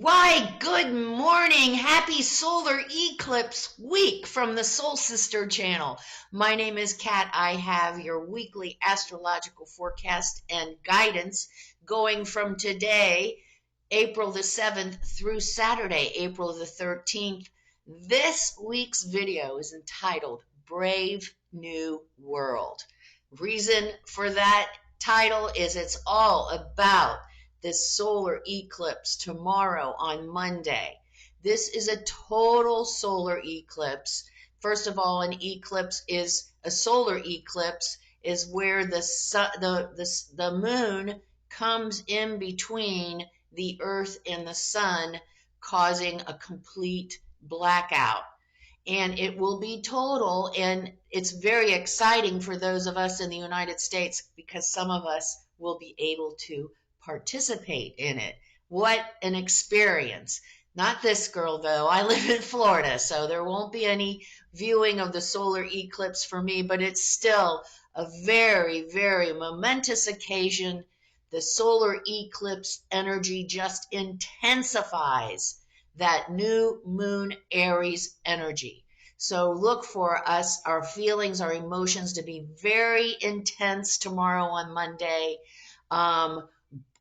Why, good morning. Happy solar eclipse week from the Soul Sister channel. My name is Kat. I have your weekly astrological forecast and guidance going from today, April the 7th, through Saturday, April the 13th. This week's video is entitled Brave New World. Reason for that title is it's all about this solar eclipse tomorrow on Monday. This is a total solar eclipse. First of all, an eclipse is a solar eclipse is where the moon comes in between the earth and the sun, causing a complete blackout. And it will be total, and it's very exciting for those of us in the United States because some of us will be able to participate in it. What an experience. Not this girl, though. I live in Florida, so there won't be any viewing of the solar eclipse for me, but it's still a very, very momentous occasion. The solar eclipse energy just intensifies that new moon Aries energy. So look for us, our feelings, our emotions to be very intense tomorrow on Monday.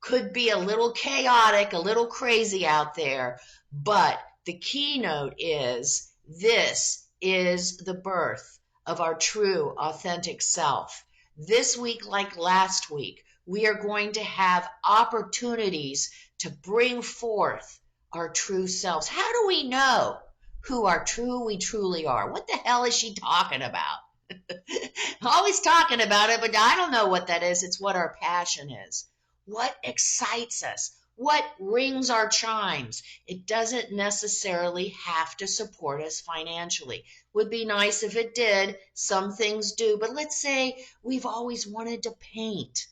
Could be a little chaotic, a little crazy out there, but the keynote is this is the birth of our true, authentic self. This week, like last week, we are going to have opportunities to bring forth our true selves. How do we know who we truly are? What the hell is she talking about? Always talking about it, but I don't know what that is. It's what our passion is. What excites us? What rings our chimes? It doesn't necessarily have to support us financially. Would be nice if it did. Some things do. But let's say we've always wanted to paint.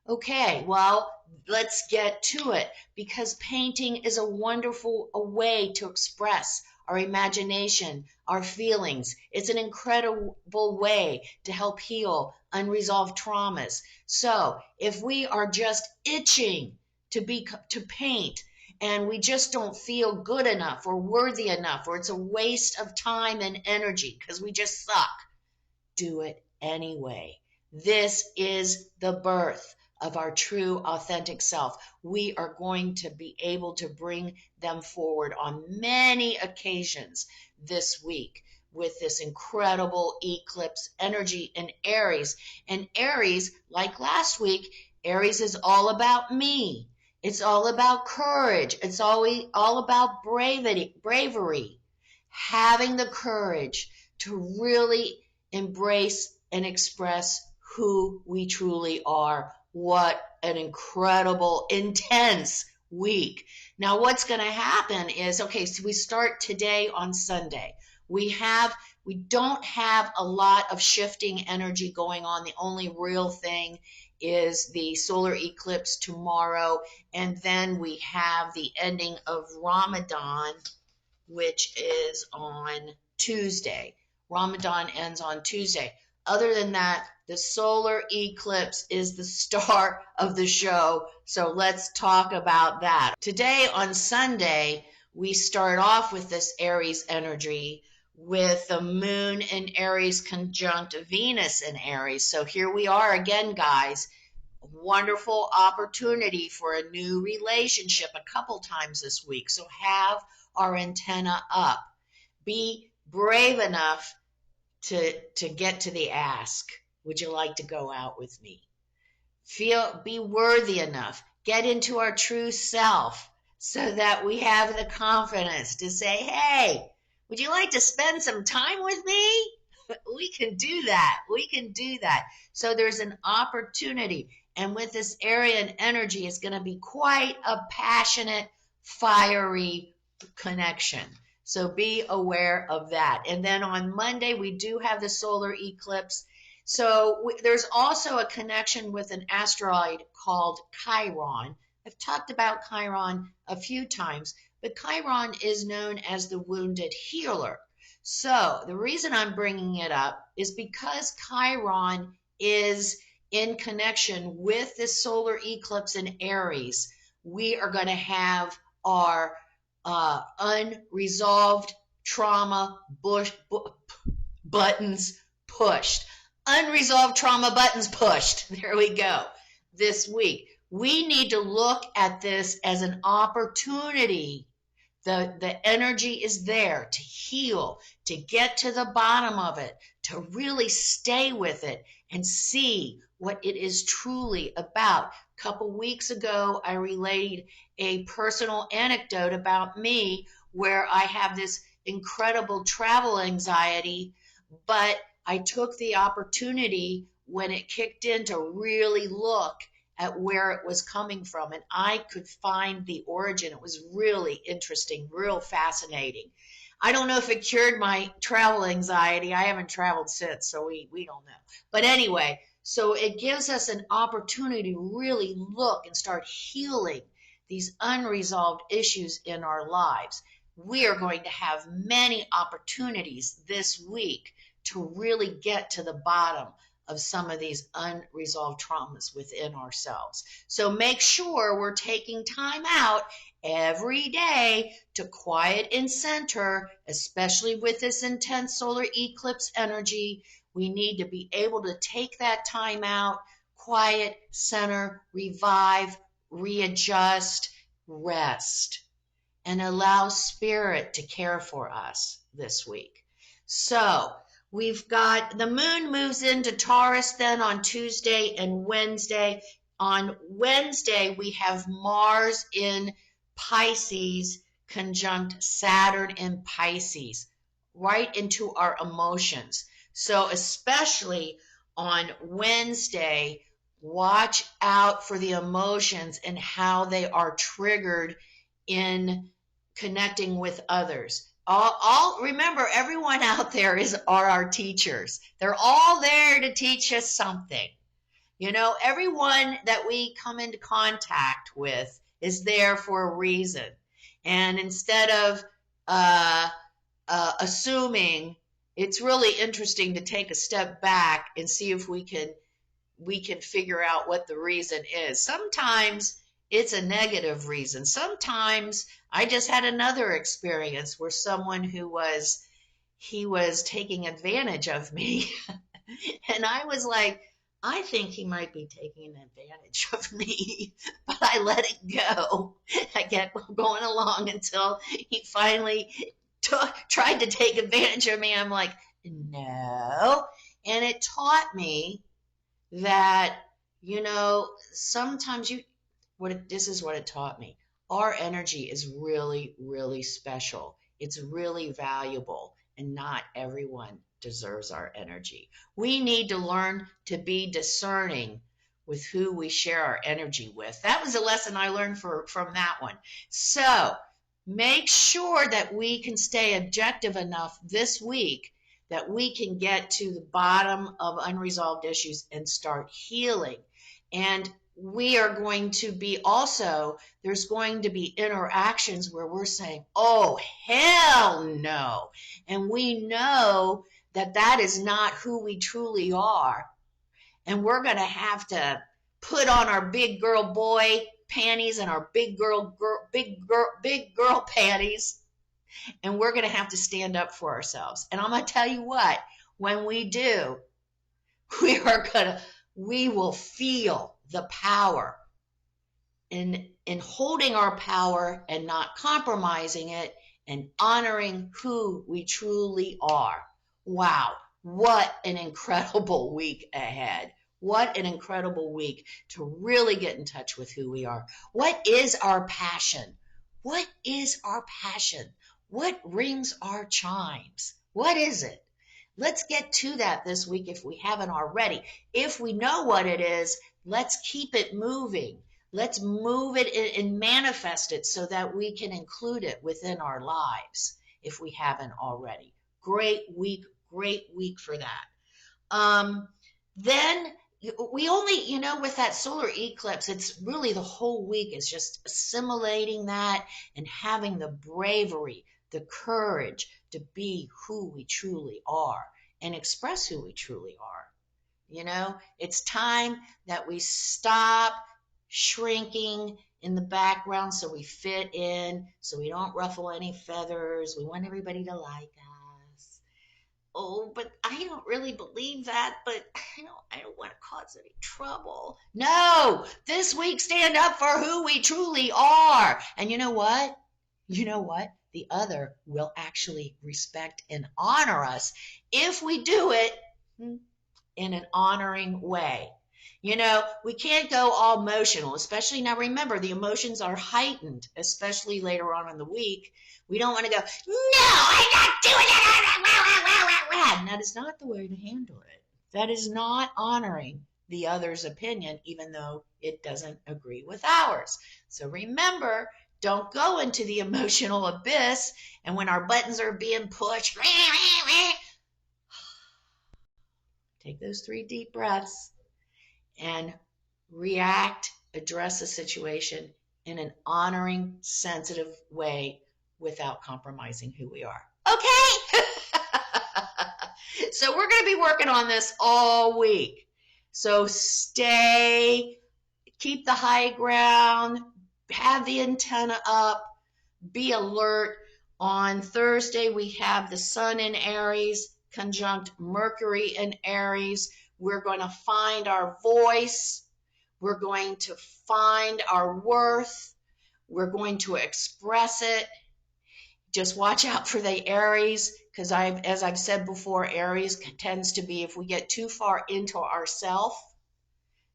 Okay, well, let's get to it because painting is a wonderful way to express our imagination, our feelings. It's an incredible way to help heal unresolved traumas. So if we are just itching to paint and we just don't feel good enough or worthy enough, or it's a waste of time and energy because we just suck, do it anyway. This is the birth of our true authentic self. We are going to be able to bring them forward on many occasions this week with this incredible eclipse energy in Aries. And Aries, like last week, Aries is all about me. It's all about courage. It's all about bravery, having the courage to really embrace and express who we truly are. What an incredible, intense week. Now, what's going to happen is, okay, so we start today on Sunday. We don't have a lot of shifting energy going on. The only real thing is the solar eclipse tomorrow, and then we have the ending of Ramadan, which is on Tuesday. Ramadan ends on Tuesday. Other than that, the solar eclipse is the star of the show, so let's talk about that. Today on Sunday, we start off with this Aries energy with the moon in Aries conjunct Venus in Aries. So here we are again, guys. Wonderful opportunity for a new relationship a couple times this week. So have our antenna up. Be brave enough to get to the ask. Would you like to go out with me? Be worthy enough. Get into our true self so that we have the confidence to say, hey, would you like to spend some time with me? We can do that. We can do that. So there's an opportunity. And with this Arian energy, it's going to be quite a passionate, fiery connection. So be aware of that. And then on Monday, we do have the solar eclipse. So there's also a connection with an asteroid called Chiron. I've talked about Chiron a few times, but Chiron is known as the wounded healer. So the reason I'm bringing it up is because Chiron is in connection with this solar eclipse in Aries. We are going to have our unresolved trauma buttons pushed. Unresolved trauma buttons pushed. There we go. This week, we need to look at this as an opportunity. The energy is there to heal, to get to the bottom of it, to really stay with it and see what it is truly about. A couple weeks ago, I relayed a personal anecdote about me where I have this incredible travel anxiety, but I took the opportunity when it kicked in to really look at where it was coming from, and I could find the origin. It was really interesting, real fascinating. I don't know if it cured my travel anxiety. I haven't traveled since, so we don't know. But anyway, so it gives us an opportunity to really look and start healing these unresolved issues in our lives. We are going to have many opportunities this week to really get to the bottom of some of these unresolved traumas within ourselves. So make sure we're taking time out every day to quiet and center, especially with this intense solar eclipse energy. We need to be able to take that time out, quiet, center, revive, readjust, rest, and allow spirit to care for us this week. So we've got the moon moves into Taurus then on Tuesday and Wednesday. On Wednesday, we have Mars in Pisces conjunct Saturn in Pisces, right into our emotions. So especially on Wednesday, watch out for the emotions and how they are triggered in connecting with others. All remember, everyone out there are our teachers. They're all there to teach us something. You know, everyone that we come into contact with is there for a reason. And instead of assuming, it's really interesting to take a step back and see if we can figure out what the reason is. Sometimes it's a negative reason. Sometimes I just had another experience where someone he was taking advantage of me. And I was like, I think he might be taking advantage of me, but I let it go. I kept going along until he finally tried to take advantage of me. I'm like, no. And it taught me that, sometimes this is what it taught me. Our energy is really, really special. It's really valuable, and not everyone deserves our energy. We need to learn to be discerning with who we share our energy with. That was a lesson I learned from that one. So make sure that we can stay objective enough this week that we can get to the bottom of unresolved issues and start healing. And we are going to be there's going to be interactions where we're saying, oh, hell no. And we know that is not who we truly are. And we're going to have to put on our big girl boy panties and our big girl panties. And we're going to have to stand up for ourselves. And I'm going to tell you what, when we do, we will feel the power in holding our power and not compromising it and honoring who we truly are. Wow, what an incredible week ahead. What an incredible week to really get in touch with who we are. What is our passion? What is our passion? What rings our chimes? What is it? Let's get to that this week if we haven't already. If we know what it is, let's keep it moving. Let's move it and manifest it so that we can include it within our lives if we haven't already. Great week for that. Then we only, with that solar eclipse, it's really the whole week is just assimilating that and having the bravery, the courage to be who we truly are and express who we truly are. It's time that we stop shrinking in the background so we fit in, so we don't ruffle any feathers. We want everybody to like us. Oh, but I don't really believe that, but I don't want to cause any trouble. No, this week stand up for who we truly are. And you know what? You know what? The other will actually respect and honor us if we do it in an honoring way. We can't go all emotional, especially now. Remember, the emotions are heightened, especially later on in the week. We don't want to go, no, I'm not doing it. And that is not the way to handle it. That is not honoring the other's opinion, even though it doesn't agree with ours. So remember, don't go into the emotional abyss. And when our buttons are being pushed, take those 3 deep breaths and react, address the situation in an honoring, sensitive way without compromising who we are. Okay? So we're going to be working on this all week. So keep the high ground, have the antenna up, be alert. On Thursday, we have the Sun in Aries conjunct Mercury in Aries. We're going to find our voice. We're going to find our worth. We're going to express it. Just watch out for the Aries, because as I've said before, Aries tends to be, if we get too far into ourself,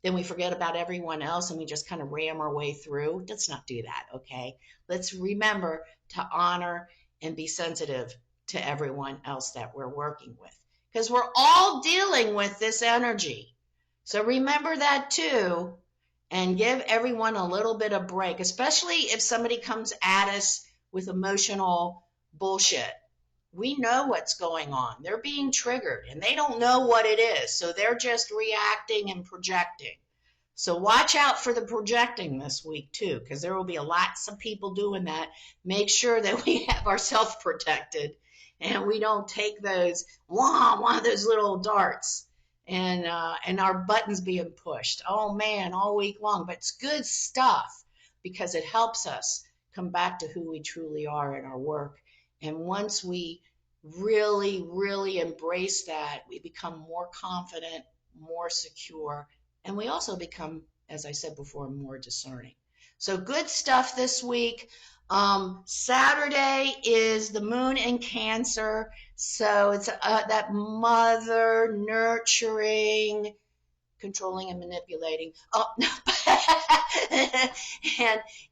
then we forget about everyone else and we just kind of ram our way through. Let's not do that, okay? Let's remember to honor and be sensitive to everyone else that we're working with, because we're all dealing with this energy. So remember that too, and give everyone a little bit of break, especially if somebody comes at us with emotional bullshit. We know what's going on. They're being triggered and they don't know what it is. So they're just reacting and projecting. So watch out for the projecting this week too, because there will be lots of people doing that. Make sure that we have ourselves protected and we don't take those one of those little darts and our buttons being pushed. Oh man, all week long. But it's good stuff because it helps us come back to who we truly are in our work. And once we really, really embrace that, we become more confident, more secure, and we also become, as I said before, more discerning. So good stuff this week. Saturday is the moon in Cancer. So it's that mother, nurturing, controlling and manipulating. Oh,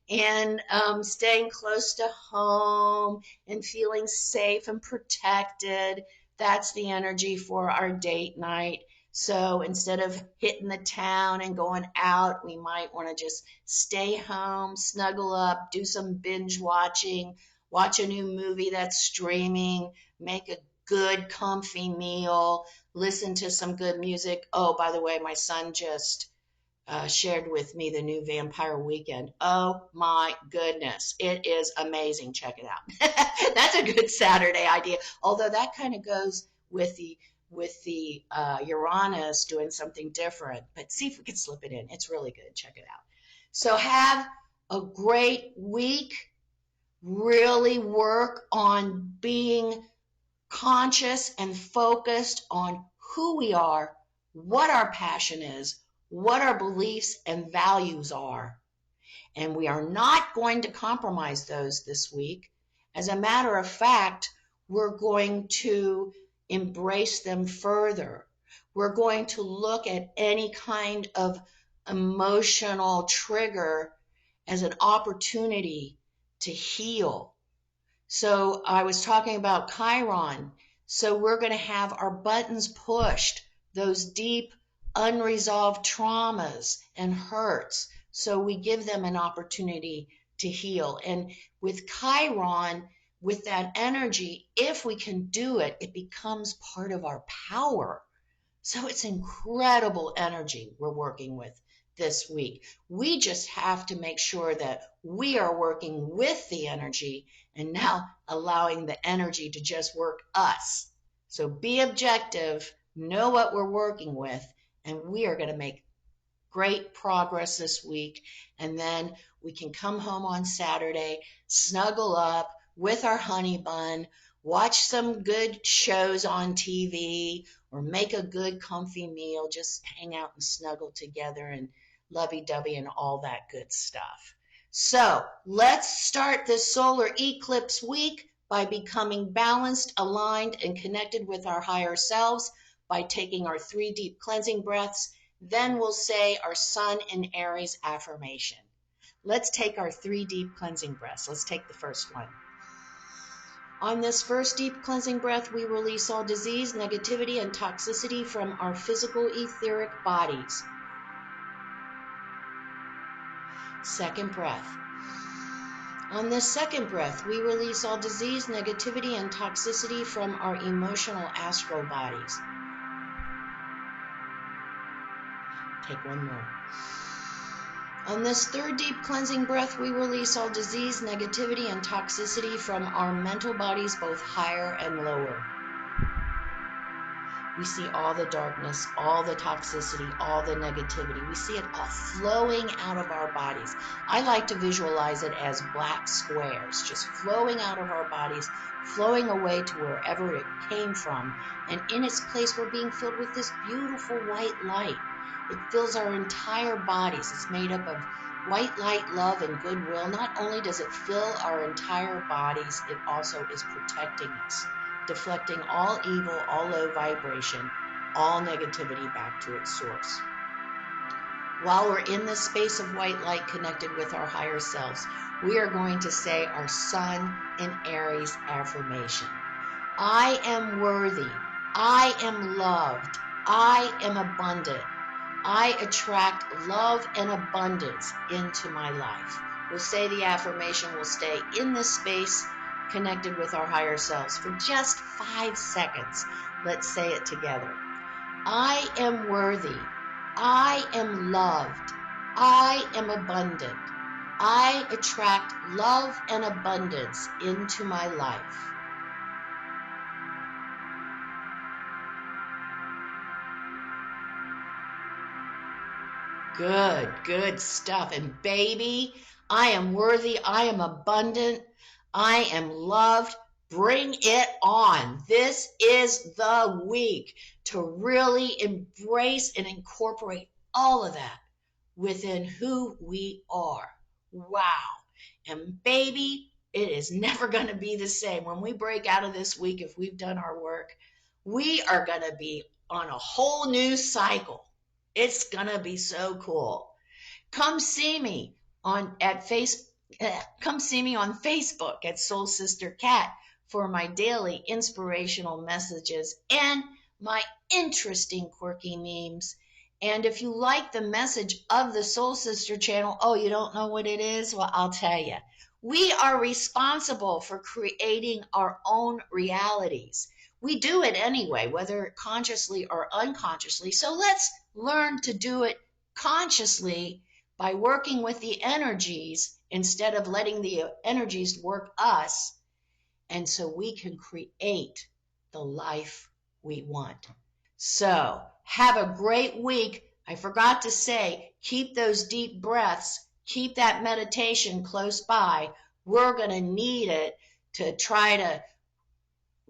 and staying close to home and feeling safe and protected. That's the energy for our date night. So instead of hitting the town and going out, we might want to just stay home, snuggle up, do some binge watching, watch a new movie that's streaming, make a good, comfy meal, listen to some good music. Oh, by the way, my son just shared with me the new Vampire Weekend. Oh my goodness, it is amazing. Check it out. That's a good Saturday idea. Although that kind of goes with the Uranus doing something different. But see if we can slip it in. It's really good. Check it out. So have a great week. Really work on being conscious and focused on who we are, what our passion is, what our beliefs and values are. And we are not going to compromise those this week. As a matter of fact, we're going to embrace them further. We're going to look at any kind of emotional trigger as an opportunity to heal. So I was talking about Chiron. So we're going to have our buttons pushed, those deep, unresolved traumas and hurts. So we give them an opportunity to heal. And with Chiron, with that energy, if we can do it, it becomes part of our power. So it's incredible energy we're working with this week. We just have to make sure that we are working with the energy and now allowing the energy to just work us. So be objective, know what we're working with, and we are going to make great progress this week. And then we can come home on Saturday, snuggle up with our honey bun, watch some good shows on TV, or make a good comfy meal, just hang out and snuggle together and lovey-dovey and all that good stuff. So let's start this solar eclipse week by becoming balanced, aligned, and connected with our higher selves by taking our 3 deep cleansing breaths. Then we'll say our Sun in Aries affirmation. Let's take our 3 deep cleansing breaths. Let's take the first one. On this first deep cleansing breath, we release all disease, negativity, and toxicity from our physical etheric bodies. Second breath. On this second breath, we release all disease, negativity, and toxicity from our emotional astral bodies. Take one more. On this third deep cleansing breath, we release all disease, negativity, and toxicity from our mental bodies, both higher and lower. We see all the darkness, all the toxicity, all the negativity. We see it all flowing out of our bodies. I like to visualize it as black squares, just flowing out of our bodies, flowing away to wherever it came from. And in its place, we're being filled with this beautiful white light. It fills our entire bodies. It's made up of white light, love, and goodwill. Not only does it fill our entire bodies, it also is protecting us, deflecting all evil, all low vibration, all negativity back to its source. While we're in this space of white light connected with our higher selves, we are going to say our Sun in Aries affirmation. I am worthy. I am loved. I am abundant. I attract love and abundance into my life. We'll say the affirmation. We'll stay in this space connected with our higher selves for just 5 seconds. Let's say it together. I am worthy. I am loved. I am abundant. I attract love and abundance into my life. Good stuff. And baby, I am worthy. I am abundant. I am loved. Bring it on. This is the week to really embrace and incorporate all of that within who we are. Wow. And baby, it is never going to be the same. When we break out of this week, if we've done our work, we are going to be on a whole new cycle. It's going to be so cool. Come see me on Facebook at Soul Sister Cat for my daily inspirational messages and my interesting quirky memes. And if you like the message of the Soul Sister channel, oh, you don't know what it is? Well, I'll tell you. We are responsible for creating our own realities. We do it anyway, whether consciously or unconsciously. So let's learn to do it consciously by working with the energies instead of letting the energies work us. And so we can create the life we want. So have a great week. I forgot to say, keep those deep breaths. Keep that meditation close by. We're going to need it to try to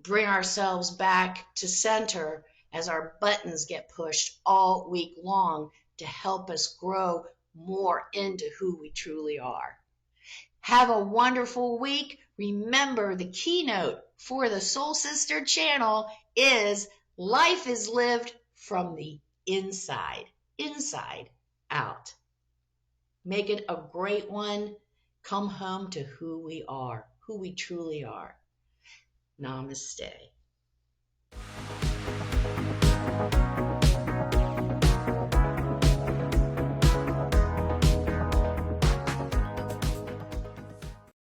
bring ourselves back to center as our buttons get pushed all week long to help us grow more into who we truly are. Have a wonderful week. Remember, the keynote for the Soul Sister channel is life is lived from the inside out. Make it a great one. Come home to who we are, who we truly are. Namaste.